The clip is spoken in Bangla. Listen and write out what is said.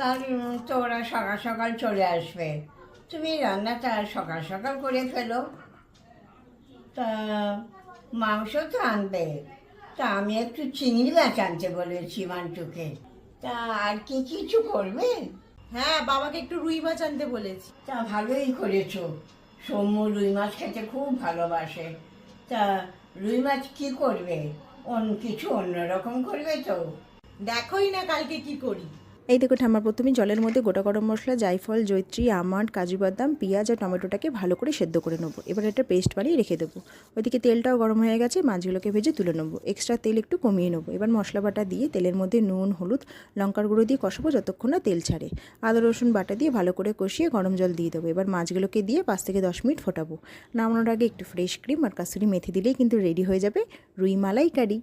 কারণ তো ওরা সকাল সকাল চলে আসবে, তুমি রান্নাটা সকাল সকাল করে ফেলো। তা মাংস তো আনবে, তা আমি একটু চিংড়ি মাছ আনতে বলেছি মান্টুকে। তা আর কি কিছু করবে? হ্যাঁ, বাবাকে একটু রুই মাছ আনতে বলেছি। তা ভালোই করেছো, সৌম্য রুই মাছ খেতে খুব ভালোবাসে। তা রুই মাছ কি করবে? কিছু অন্যরকম করবে তো? দেখোই না কালকে কি করি। এই দেখো ঠাম্মা, প্রথমে জলের মধ্যে গোটা গরম মশলা, জায়ফল, জয়িত্রী, আমন্ড, কাজু বাদাম, পেঁয়াজ আর টমেটোটাকে ভালো করে সেদ্ধ করে নেবো। এবার একটা পেস্ট বানিয়ে রেখে দেবো। ওইদিকে তেলটাও গরম হয়ে গেছে, মাছগুলোকে ভেজে তুলে নেবো। এক্সট্রা তেল একটু কমিয়ে নেবো। এবার মশলা বাটা দিয়ে তেলের মধ্যে নুন, হলুদ, লঙ্কার গুঁড়ো দিয়ে কষাবো যতক্ষণ না তেল ছাড়ে। আদা রসুন বাটা দিয়ে ভালো করে কষিয়ে গরম জল দিয়ে দেবো। এবার মাছগুলোকে দিয়ে 5 থেকে 10 মিনিট ফোটাবো। নামানোর আগে একটু ফ্রেশ ক্রিম আর কাসুরি মেথি দিলেই কিন্তু রেডি হয়ে যাবে রুই মালাইকারি।